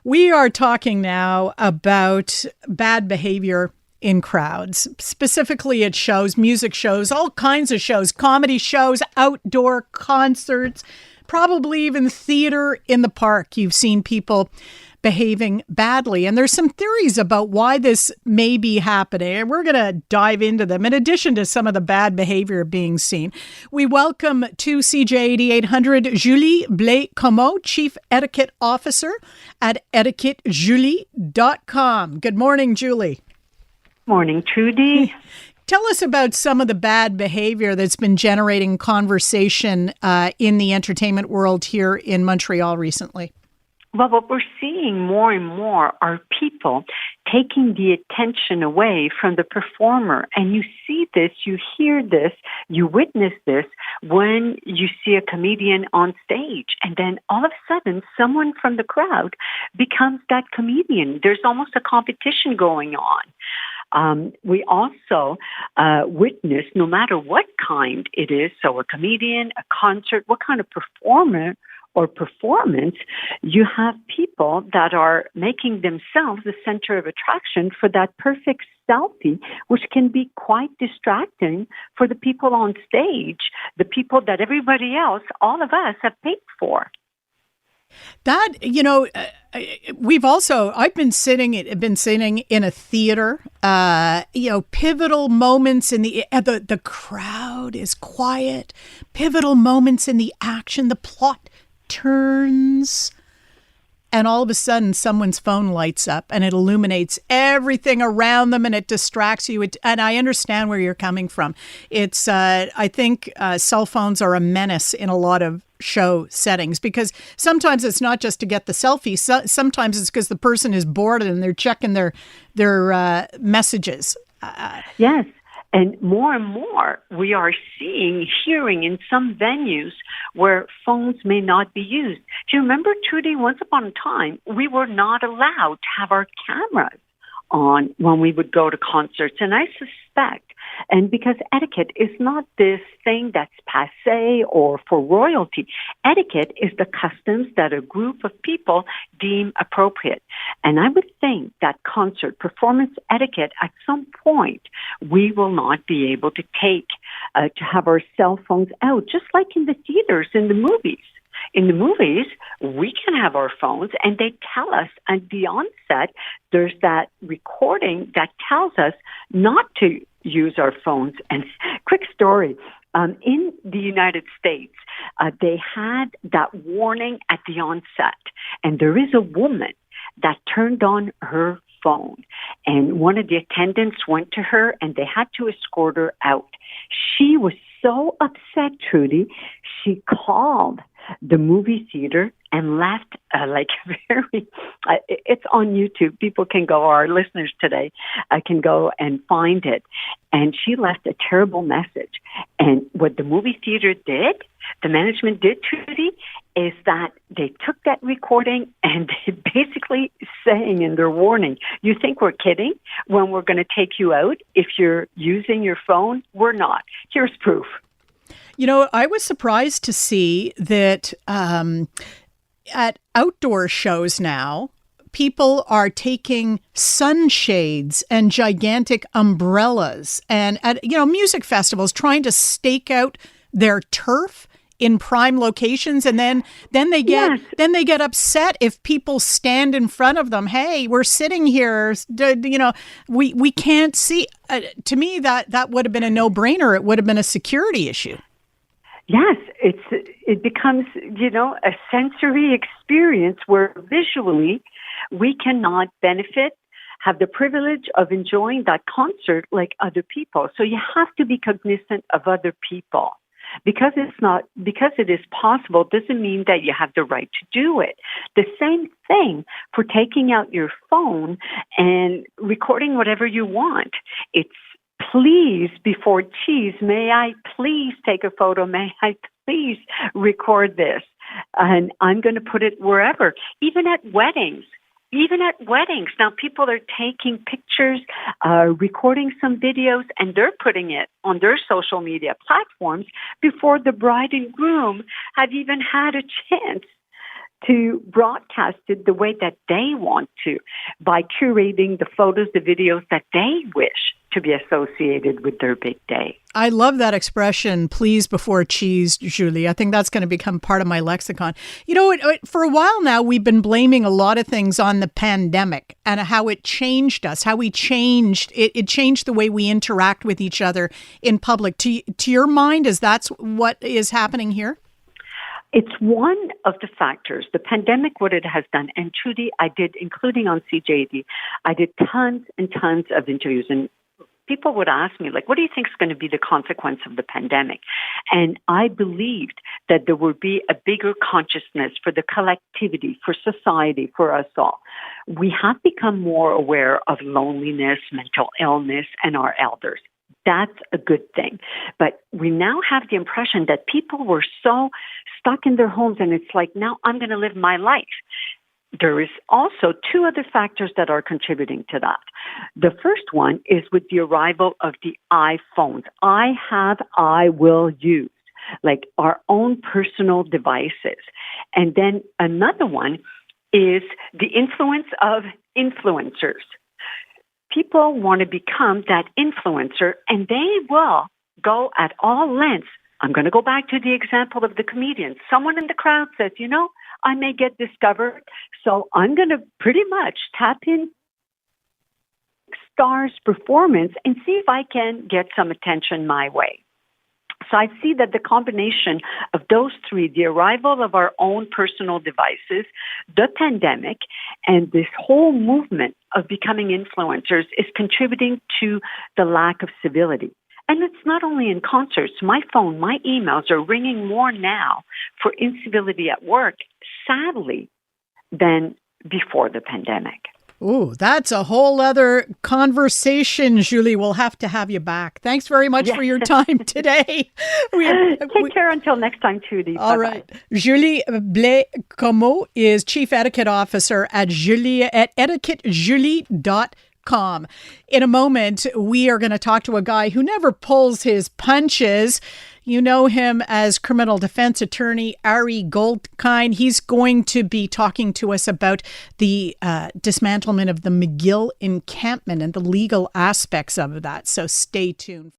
We are talking now about bad behavior in crowds, specifically at shows, music shows, all kinds of shows, comedy shows, outdoor concerts, probably even theater in the park. You've seen people behaving badly. And there's some theories about why this may be happening. And we're going to dive into them in addition to some of the bad behavior being seen. We welcome to CJ 8800 Julie Blais-Comeau, Chief Etiquette Officer at etiquettejulie.com. Good morning, Julie. Morning, Trudie. Tell us about some of the bad behavior that's been generating conversation in the entertainment world here in Montreal recently. Well, what we're seeing more and more are people taking the attention away from the performer. And you see this, you hear this, you witness this when you see a comedian on stage. And then all of a sudden, someone from the crowd becomes that comedian. There's almost a competition going on. We also witness, no matter what kind it is, so a comedian, a concert, what kind of performer or performance, you have people that are making themselves the center of attraction for that perfect selfie, which can be quite distracting for the people on stage, the people that everybody else, all of us, have paid for. That, I've been sitting in a theater, pivotal moments in the crowd is quiet, pivotal moments in the action, the plot turns, and all of a sudden someone's phone lights up and it illuminates everything around them and it distracts you. And I understand where you're coming from. It's, I think cell phones are a menace in a lot of show settings because sometimes it's not just to get the selfie. Sometimes it's because the person is bored and they're checking their messages. Yes. And more, we are hearing in some venues where phones may not be used. Do you remember, Trudie, once upon a time, we were not allowed to have our cameras on when we would go to concerts. And I suspect, and because etiquette is not this thing that's passé or for royalty, etiquette is the customs that a group of people deem appropriate. And I would think that concert performance etiquette, at some point, we will not be able to to have our cell phones out, just like in the theaters, in the movies. In the movies, we can have our phones, and they tell us at the onset, there's that recording that tells us not to use our phones. And quick story, in the United States, they had that warning at the onset, and there is a woman that turned on her phone, and one of the attendants went to her, and they had to escort her out. She was so upset, Trudie, she called the movie theater and left it's on YouTube. People can go, our listeners today can go and find it. And she left a terrible message. And what the movie theater did, the management did, Trudie, is that they took that recording and they basically saying in their warning, you think we're kidding when we're going to take you out if you're using your phone? We're not. Here's proof. I was surprised to see that at outdoor shows now, people are taking sunshades and gigantic umbrellas and at music festivals trying to stake out their turf in prime locations, and then they get upset if people stand in front of them. Hey, we're sitting here, we can't see. To me, that would have been a no-brainer. It would have been a security issue. Yes, it becomes, a sensory experience where visually we cannot benefit, have the privilege of enjoying that concert like other people. So you have to be cognizant of other people. Because it is possible doesn't mean that you have the right to do it. The same thing for taking out your phone and recording whatever you want. It's please before tease. May I please take a photo? May I please record this? And I'm going to put it wherever, even at weddings. Now people are taking pictures, recording some videos, and they're putting it on their social media platforms before the bride and groom have even had a chance to broadcast it the way that they want to by curating the photos, the videos that they wish to be associated with their big day. I love that expression, please before cheese, Julie. I think that's going to become part of my lexicon. You know, for a while now, we've been blaming a lot of things on the pandemic and how it changed us, how we changed, it changed the way we interact with each other in public. To your mind, is that what is happening here? It's one of the factors. The pandemic, what it has done, and Trudie, I did, including on CJD, I did tons and tons of interviews, and people would ask me, like, what do you think is going to be the consequence of the pandemic? And I believed that there would be a bigger consciousness for the collectivity, for society, for us all. We have become more aware of loneliness, mental illness, and our elders. That's a good thing. But we now have the impression that people were so stuck in their homes, and it's like, now I'm going to live my life. There is also two other factors that are contributing to that. The first one is with the arrival of the iPhones. I will use, like our own personal devices. And then another one is the influence of influencers. People want to become that influencer, and they will go at all lengths. I'm going to go back to the example of the comedian. Someone in the crowd says, you know, I may get discovered, so I'm going to pretty much tap in star's performance and see if I can get some attention my way. So I see that the combination of those three, the arrival of our own personal devices, the pandemic, and this whole movement of becoming influencers is contributing to the lack of civility. And it's not only in concerts. My phone, my emails are ringing more now for incivility at work, sadly, than before the pandemic. Ooh, that's a whole other conversation, Julie. We'll have to have you back. Thanks very much for your time today. Take care until next time, Trudie. All Bye-bye. right. Julie Blais-Comeau is Chief Etiquette Officer at etiquettejulie.com. In a moment, we are going to talk to a guy who never pulls his punches. You know him as criminal defense attorney Ari Goldkind. He's going to be talking to us about the dismantlement of the McGill encampment and the legal aspects of that. So stay tuned.